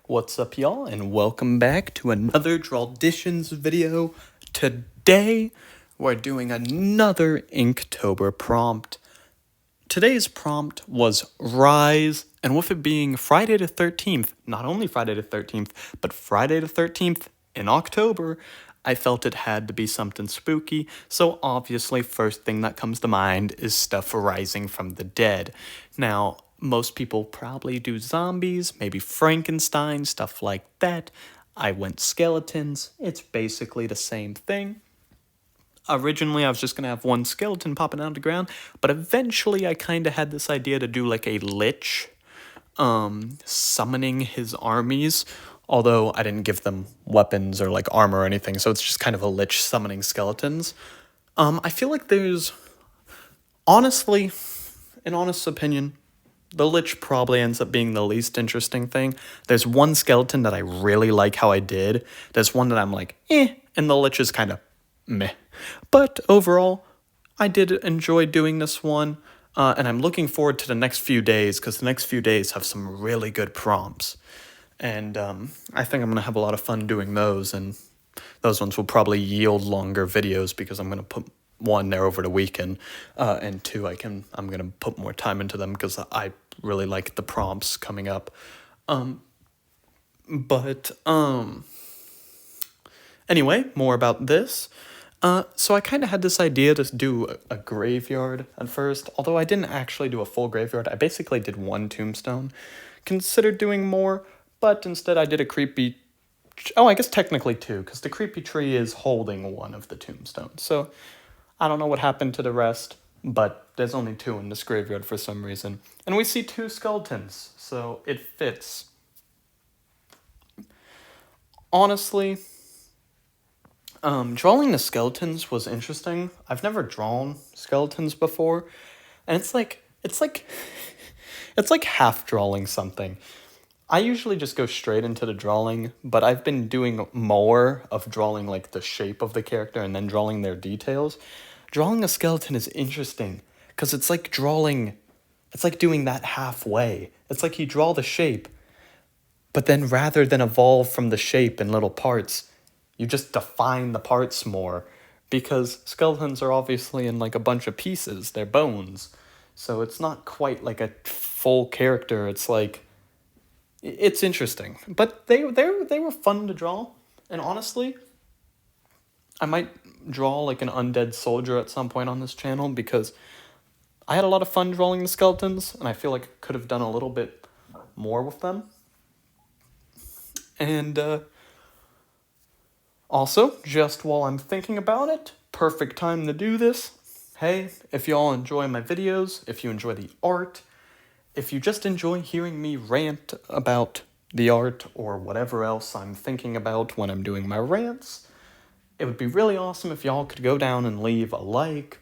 What's up, y'all, and welcome back to another Drawditions video. Today, we're doing another Inktober prompt. Today's prompt was Rise, and with it being Friday the 13th, not only Friday the 13th, but Friday the 13th in October, I felt it had to be something spooky, so obviously first thing that comes to mind is stuff rising from the dead. Now, most people probably do zombies, maybe Frankenstein, stuff like that. I went skeletons. It's basically the same thing. Originally, I was just going to have one skeleton popping out of the ground, but eventually I kind of had this idea to do like a lich summoning his armies, although I didn't give them weapons or like armor or anything, so it's just kind of a lich summoning skeletons. I feel like there's, honestly, an honest opinion, the lich probably ends up being the least interesting thing. There's one skeleton that I really like how I did. There's one that I'm like, and the lich is kind of meh. But overall, I did enjoy doing this one, and I'm looking forward to the next few days, because the next few days have some really good prompts. And I think I'm going to have a lot of fun doing those, and those ones will probably yield longer videos, because I'm going to put one there over the weekend, and two, I'm going to put more time into them, because I really like the prompts coming up. Anyway, more about this. So I kind of had this idea to do a graveyard at first, although I didn't actually do a full graveyard. I basically did one tombstone. Considered doing more, but instead I did a creepy... Oh, I guess technically two, because the creepy tree is holding one of the tombstones. So I don't know what happened to the rest, but there's only two in this graveyard for some reason. And we see two skeletons, so it fits. Honestly... drawing the skeletons was interesting. I've never drawn skeletons before, and it's like half drawing something. I usually just go straight into the drawing, but I've been doing more of drawing like the shape of the character and then drawing their details. Drawing a skeleton is interesting, because it's like doing that halfway. It's like you draw the shape, but then rather than evolve from the shape in little parts, you just define the parts more, because skeletons are obviously in like a bunch of pieces, they're bones. So it's not quite like a full character. It's like, it's interesting. But they were fun to draw. And honestly, I might draw like an undead soldier at some point on this channel, because I had a lot of fun drawing the skeletons, and I feel like I could have done a little bit more with them. And, also, just while I'm thinking about it, perfect time to do this. Hey, if y'all enjoy my videos, if you enjoy the art, if you just enjoy hearing me rant about the art or whatever else I'm thinking about when I'm doing my rants, it would be really awesome if y'all could go down and leave a like,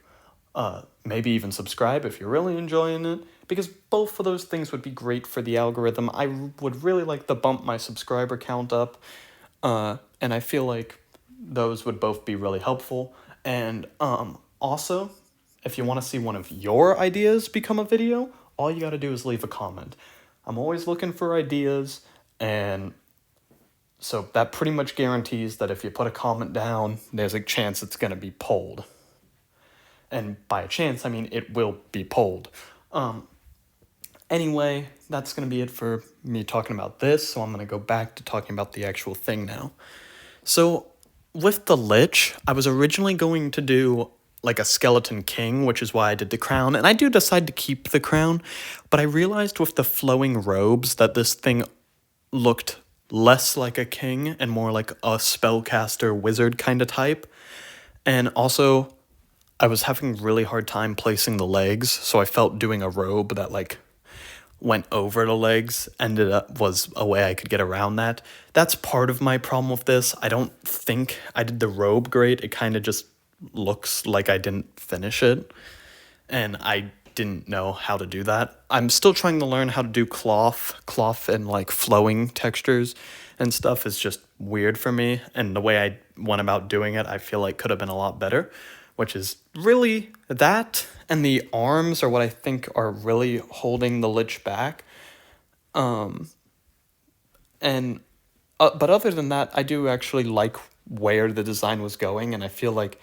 maybe even subscribe if you're really enjoying it, because both of those things would be great for the algorithm. I would really like to bump my subscriber count up, and I feel like those would both be really helpful. And also, if you want to see one of your ideas become a video, all you got to do is leave a comment. I'm always looking for ideas, and so that pretty much guarantees that if you put a comment down, there's a chance it's going to be polled. And by a chance, I mean it will be polled. Anyway, that's going to be it for me talking about this, so I'm going to go back to talking about the actual thing now. So, with the Lich, I was originally going to do like a skeleton king, which is why I did the crown, and I do decide to keep the crown, but I realized with the flowing robes that this thing looked less like a king and more like a spellcaster wizard kind of type. And also, I was having a really hard time placing the legs, so I felt doing a robe that like went over the legs was a way I could get around that. That's part of my problem with this. I don't think I did the robe great. It kind of just looks like I didn't finish it, and I didn't know how to do that. I'm still trying to learn how to do cloth and like flowing textures and stuff is just weird for me, and the way I went about doing it I feel like could have been a lot better, which is really that, and the arms are what I think are really holding the Lich back. And but other than that, I do actually like where the design was going, and I feel like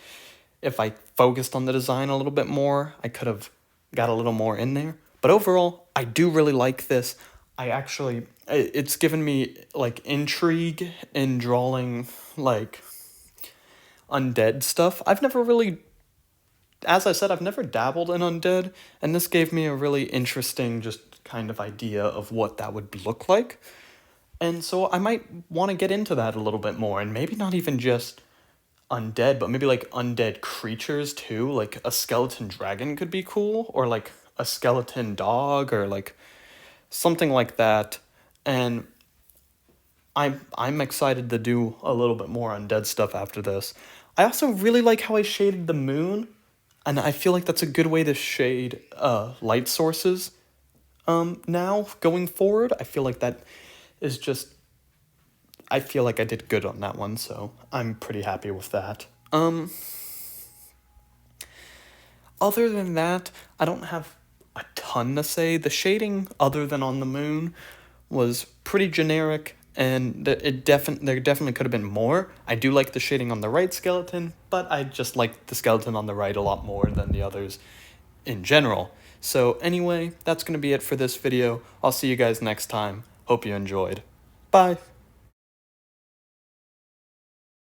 if I focused on the design a little bit more, I could have got a little more in there. But overall, I do really like this. It's given me like intrigue in drawing like undead stuff. I've never really, as I said, I've never dabbled in undead, and this gave me a really interesting just kind of idea of what that would look like. And so I might want to get into that a little bit more, and maybe not even just undead, but maybe like undead creatures too. Like a skeleton dragon could be cool, or like a skeleton dog, or like something like that. And I'm excited to do a little bit more undead stuff after this. I also really like how I shaded the moon, and I feel like that's a good way to shade light sources. Now going forward, I feel like that is just I feel like I did good on that one, so I'm pretty happy with that. Other than that, I don't have a ton to say. The shading, other than on the moon, was pretty generic, and there definitely could have been more. I do like the shading on the right skeleton, but I just like the skeleton on the right a lot more than the others in general. So anyway, that's going to be it for this video. I'll see you guys next time. Hope you enjoyed. Bye!